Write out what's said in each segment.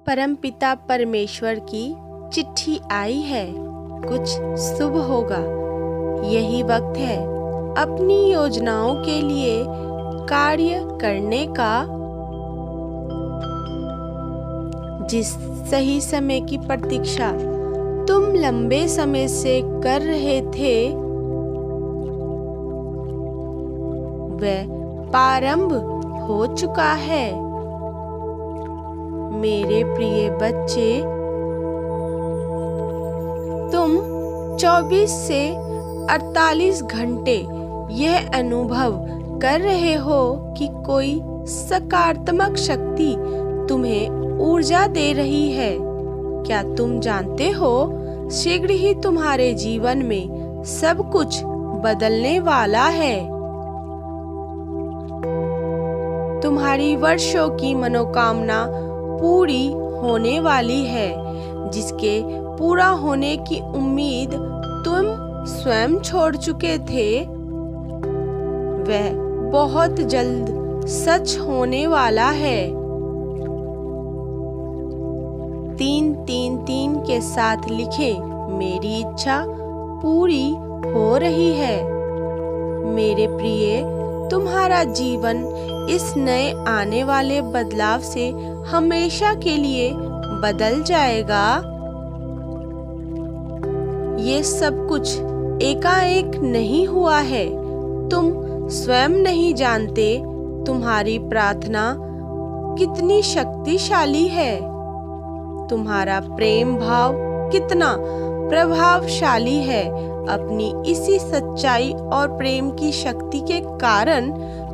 परमपिता परमेश्वर की चिट्ठी आई है, कुछ शुभ होगा। यही वक्त है अपनी योजनाओं के लिए कार्य करने का। जिस सही समय की प्रतीक्षा तुम लंबे समय से कर रहे थे, वह प्रारंभ हो चुका है। मेरे प्रिय बच्चे, तुम 24 से 48 घंटे यह अनुभव कर रहे हो कि कोई सकारात्मक शक्ति तुम्हें ऊर्जा दे रही है। क्या तुम जानते हो, शीघ्र ही तुम्हारे जीवन में सब कुछ बदलने वाला है। तुम्हारी वर्षों की मनोकामना पूरी होने वाली है, जिसके पूरा होने की उम्मीद तुम स्वयं छोड़ चुके थे। वह बहुत जल्द सच होने वाला है। 3-3-3 के साथ लिखें, मेरी इच्छा पूरी हो रही है। मेरे प्रिय, तुम्हारा जीवन इस नए आने वाले बदलाव से हमेशा के लिए बदल जाएगा। ये सब कुछ एकाएक नहीं हुआ है। तुम स्वयं नहीं जानते तुम्हारी प्रार्थना कितनी शक्तिशाली है। तुम्हारा प्रेम भाव कितना प्रभावशाली है। अपनी इसी सच्चाई और प्रेम की शक्ति के कारण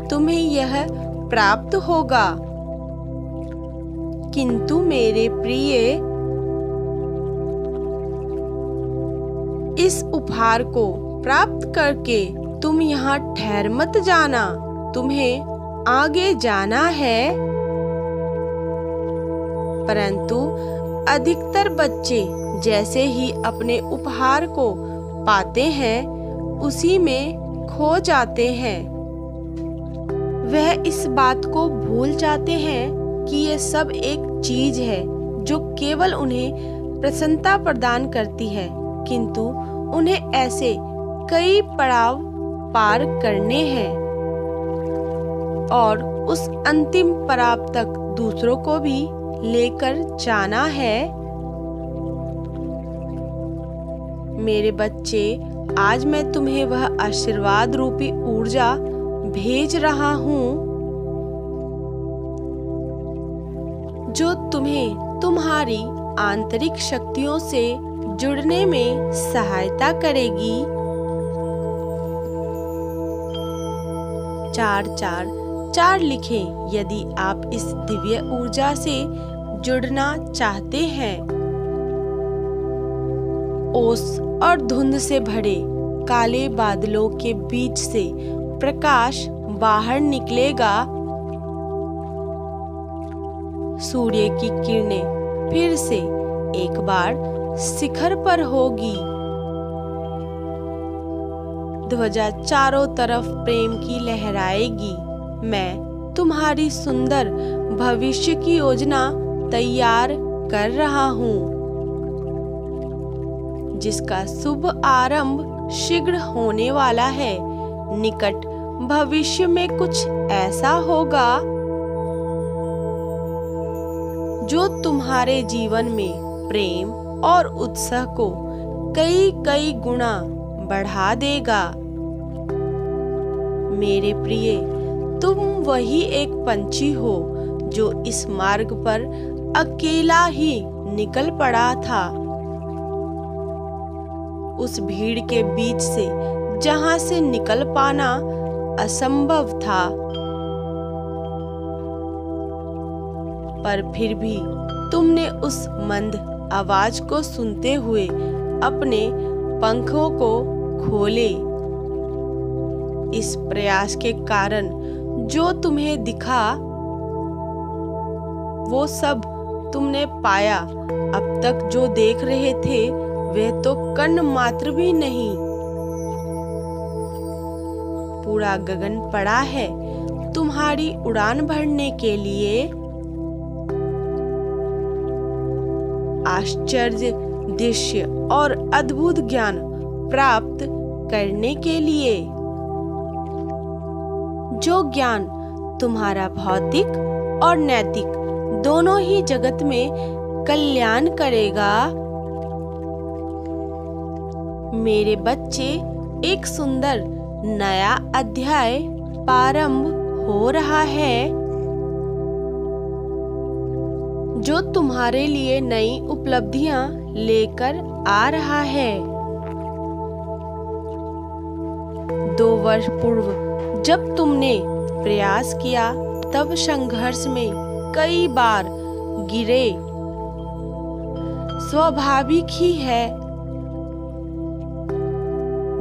तुम्हें यह प्राप्त होगा। किंतु मेरे प्रिय, इस उपहार को प्राप्त करके तुम यहाँ ठहर मत जाना। तुम्हें आगे जाना है। परंतु अधिकतर बच्चे जैसे ही अपने उपहार को पाते हैं, उसी में खो जाते हैं। वह इस बात को भूल जाते हैं कि यह सब एक चीज है जो केवल उन्हें प्रसन्नता प्रदान करती है, किंतु उन्हें ऐसे कई पड़ाव पार करने हैं और उस अंतिम पड़ाव तक दूसरों को भी लेकर जाना है। मेरे बच्चे, आज मैं तुम्हें वह आशीर्वाद रूपी ऊर्जा भेज रहा हूँ जो तुम्हें तुम्हारी आंतरिक शक्तियों से जुड़ने में सहायता करेगी। 4-4-4 लिखें यदि आप इस दिव्य ऊर्जा से जुड़ना चाहते हैं। ओस और धुंध से भरे काले बादलों के बीच से प्रकाश बाहर निकलेगा। सूर्य की किरणें फिर से एक बार शिखर पर होगी। ध्वजा चारों तरफ प्रेम की लहराएगी। मैं तुम्हारी सुंदर भविष्य की योजना तैयार कर रहा हूँ, जिसका शुभ आरंभ शीघ्र होने वाला है। निकट भविष्य में कुछ ऐसा होगा जो तुम्हारे जीवन में प्रेम और उत्साह को कई गुना बढ़ा देगा। मेरे प्रिय, तुम वही एक पंछी हो जो इस मार्ग पर अकेला ही निकल पड़ा था। उस भीड़ के बीच से जहां से निकल पाना असंभव था, पर फिर भी तुमने उस मंद आवाज को सुनते हुए अपने पंखों को खोले। इस प्रयास के कारण जो तुम्हें दिखा, वो सब तुमने पाया। अब तक जो देख रहे थे, वह तो कण मात्र भी नहीं। पूरा गगन पड़ा है तुम्हारी उड़ान भरने के लिए। आश्चर्य दृश्य और अद्भुत ज्ञान प्राप्त करने के लिए। जो ज्ञान तुम्हारा भौतिक और नैतिक दोनों ही जगत में कल्याण करेगा। मेरे बच्चे, एक सुंदर नया अध्याय प्रारंभ हो रहा है जो तुम्हारे लिए नई उपलब्धियां लेकर आ रहा है। 2 वर्ष पूर्व जब तुमने प्रयास किया तब संघर्ष में कई बार गिरे, स्वाभाविक ही है।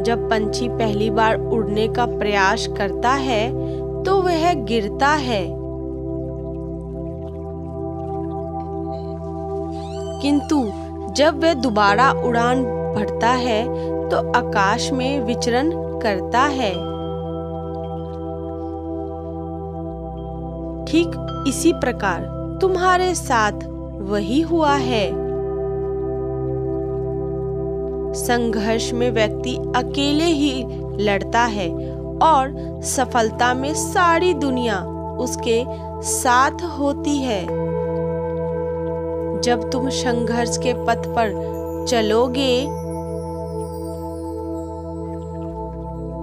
जब पंछी पहली बार उड़ने का प्रयास करता है तो वह गिरता है, किंतु जब वह दोबारा उड़ान भरता है तो आकाश में विचरण करता है। ठीक इसी प्रकार तुम्हारे साथ वही हुआ है। संघर्ष में व्यक्ति अकेले ही लड़ता है और सफलता में सारी दुनिया उसके साथ होती है। जब तुम संघर्ष के पथ पर चलोगे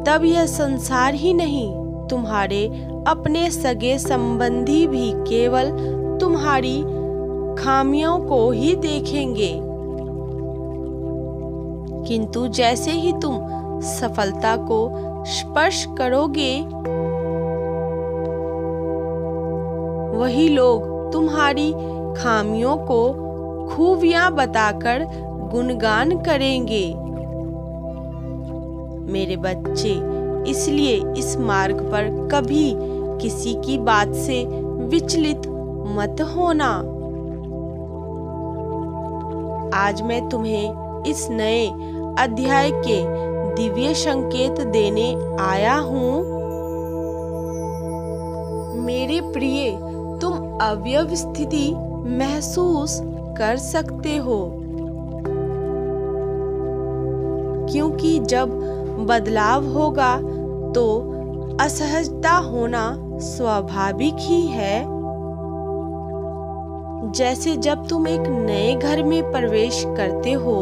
तब यह संसार ही नहीं, तुम्हारे अपने सगे संबंधी भी केवल तुम्हारी खामियों को ही देखेंगे। किंतु जैसे ही तुम सफलता को स्पर्श करोगे, वही लोग तुम्हारी खामियों को खूबियां बताकर गुणगान करेंगे। मेरे बच्चे, इसलिए इस मार्ग पर कभी किसी की बात से विचलित मत होना। आज मैं तुम्हें इस नए अध्याय के दिव्य संकेत देने आया हूँ। मेरे प्रिय, तुम अव्यवस्थिति महसूस कर सकते हो, क्योंकि जब बदलाव होगा तो असहजता होना स्वाभाविक ही है। जैसे जब तुम एक नए घर में प्रवेश करते हो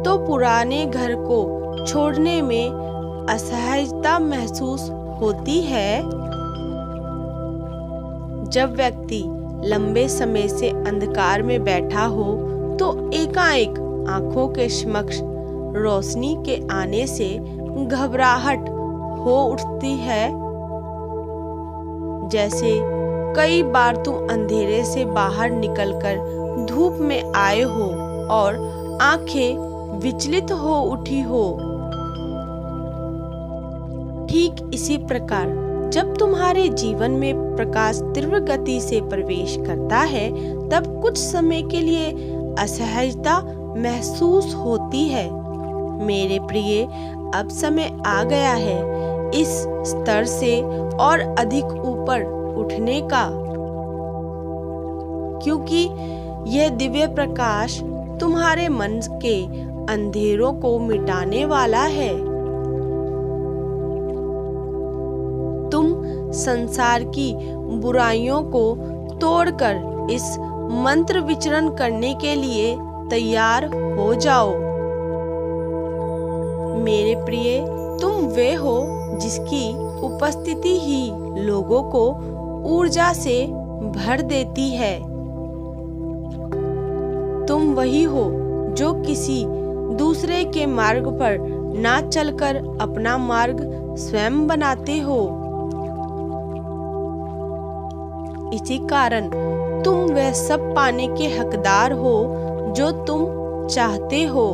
तो पुराने घर को छोड़ने में असहजता महसूस होती है। जब व्यक्ति लंबे समय से अंधकार में बैठा हो तो एकाएक आंखों के समक्ष रोशनी के आने से घबराहट हो उठती है। जैसे कई बार तुम अंधेरे से बाहर निकलकर धूप में आए हो और आंखें विचलित हो उठी हो। ठीक इसी प्रकार जब तुम्हारे जीवन में प्रकाश तीव्र गति से प्रवेश करता है तब कुछ समय के लिए असहजता महसूस होती है। मेरे प्रिय, अब समय आ गया है इस स्तर से और अधिक ऊपर उठने का, क्योंकि यह दिव्य प्रकाश तुम्हारे मन के अंधेरों को मिटाने वाला है। तुम संसार की बुराइयों को तोड़कर इस मंत्र विचरण करने के लिए तैयार हो जाओ। मेरे प्रिय, तुम वे हो जिसकी उपस्थिति ही लोगों को ऊर्जा से भर देती है। तुम वही हो जो किसी दूसरे के मार्ग पर ना चलकर अपना मार्ग स्वयं बनाते हो। इसी कारण तुम वह सब पाने के हकदार हो जो तुम चाहते हो।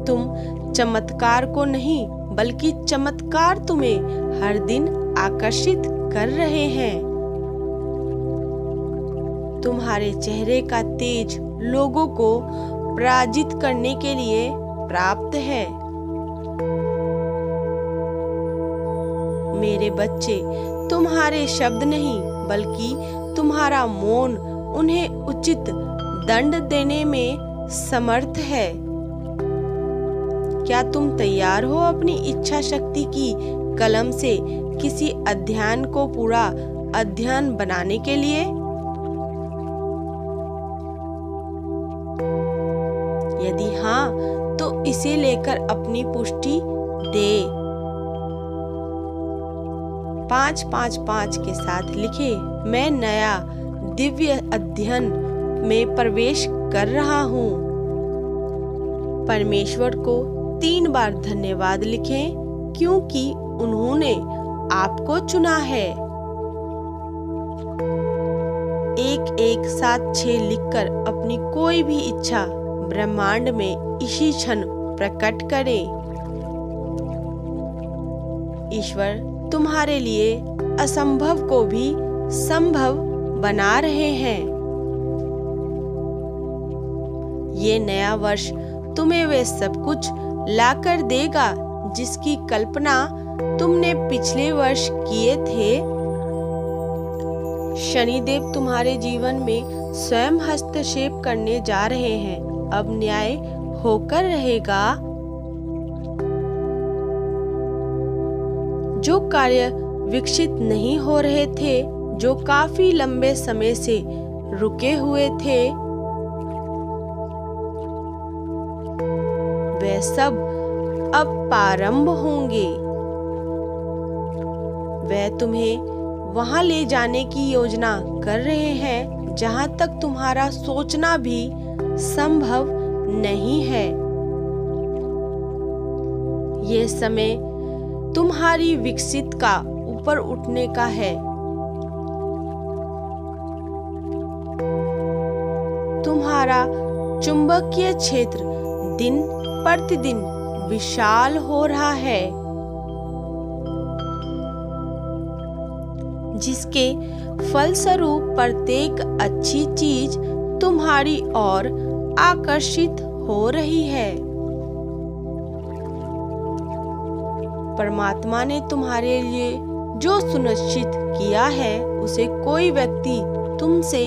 तुम चमत्कार को नहीं बल्कि चमत्कार तुम्हें हर दिन आकर्षित कर रहे हैं। तुम्हारे चेहरे का तेज लोगों को पराजित करने के लिए प्राप्त है। मेरे बच्चे, तुम्हारे शब्द नहीं बल्कि तुम्हारा मौन उन्हें उचित दंड देने में समर्थ है। क्या तुम तैयार हो अपनी इच्छा शक्ति की कलम से किसी अध्ययन को पूरा अध्ययन बनाने के लिए? यदि हाँ, तो इसे लेकर अपनी पुष्टि दे। 5-5-5 के साथ लिखे, मैं नया दिव्य अध्ययन में प्रवेश कर रहा हूँ। परमेश्वर को 3 बार धन्यवाद लिखें, क्योंकि उन्होंने आपको चुना है। 1-1-7-6 लिखकर अपनी कोई भी इच्छा ब्रह्मांड में इसी क्षण प्रकट करें। ईश्वर तुम्हारे लिए असंभव को भी संभव बना रहे हैं। ये नया वर्ष तुम्हें वे सब कुछ लाकर देगा जिसकी कल्पना तुमने पिछले वर्ष किए थे। शनिदेव तुम्हारे जीवन में स्वयं हस्तक्षेप करने जा रहे हैं। अब न्याय होकर रहेगा। जो कार्य विकसित नहीं हो रहे थे, जो काफी लंबे समय से रुके हुए थे, वे सब अब प्रारंभ होंगे। वे तुम्हें वहां ले जाने की योजना कर रहे हैं जहां तक तुम्हारा सोचना भी संभव नहीं है। ये समय तुम्हारी विकसित का ऊपर उठने का है। तुम्हारा चुंबकीय क्षेत्र दिन प्रतिदिन विशाल हो रहा है, जिसके फलस्वरूप प्रत्येक अच्छी चीज तुम्हारी ओर आकर्षित हो रही है। परमात्मा ने तुम्हारे लिए जो सुनिश्चित किया है, उसे कोई व्यक्ति तुमसे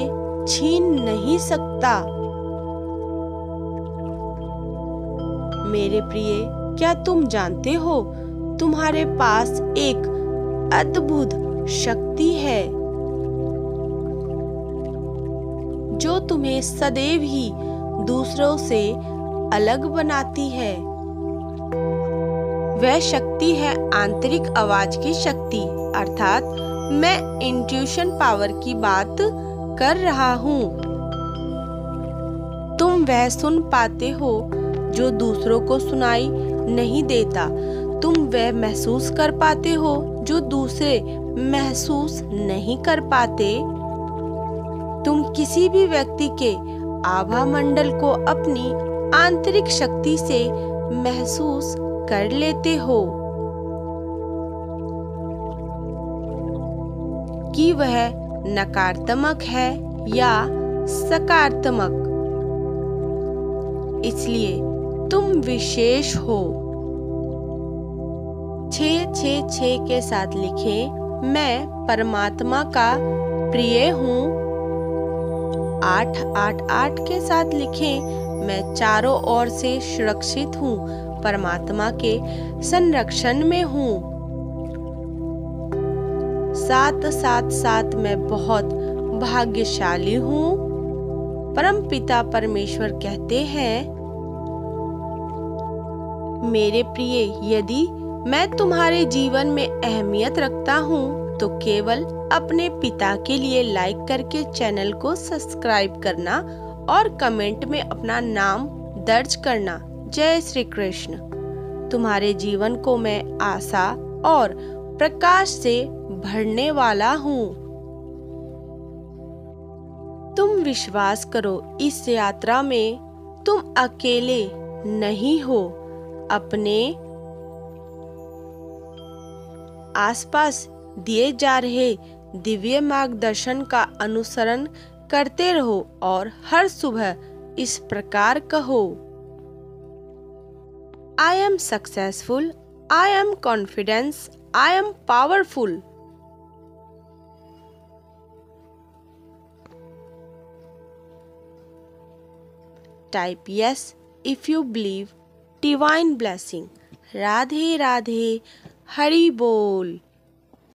छीन नहीं सकता। मेरे प्रिय, क्या तुम जानते हो, तुम्हारे पास एक अद्भुत शक्ति है जो तुम्हें सदैव ही दूसरों से अलग बनाती है। वह शक्ति है आंतरिक आवाज की शक्ति, अर्थात मैं इंट्यूशन पावर की बात कर रहा हूँ। तुम वह सुन पाते हो जो दूसरों को सुनाई नहीं देता। तुम वह महसूस कर पाते हो जो दूसरे महसूस नहीं कर पाते। तुम किसी भी व्यक्ति के आभा मंडल को अपनी आंतरिक शक्ति से महसूस कर लेते हो कि वह नकारात्मक है या सकारात्मक। इसलिए तुम विशेष हो। 666 के साथ लिखें, मैं परमात्मा का प्रिय हूँ। 888 के साथ लिखें, मैं चारों ओर से सुरक्षित हूँ, परमात्मा के संरक्षण में हूँ। 777 मैं बहुत भाग्यशाली हूँ। परमपिता परमेश्वर कहते हैं, मेरे प्रिय, यदि मैं तुम्हारे जीवन में अहमियत रखता हूँ तो केवल अपने पिता के लिए लाइक करके चैनल को सब्सक्राइब करना और कमेंट में अपना नाम दर्ज करना। जय श्री कृष्ण। तुम्हारे जीवन को मैं आशा और प्रकाश से भरने वाला हूँ। तुम विश्वास करो, इस यात्रा में तुम अकेले नहीं हो। अपने आसपास दिए जा रहे दिव्य मार्गदर्शन का अनुसरण करते रहो और हर सुबह इस प्रकार कहो, I am successful, I am confident, I am powerful। type yes if you believe divine blessing. Radhe Radhe, Hari Bol.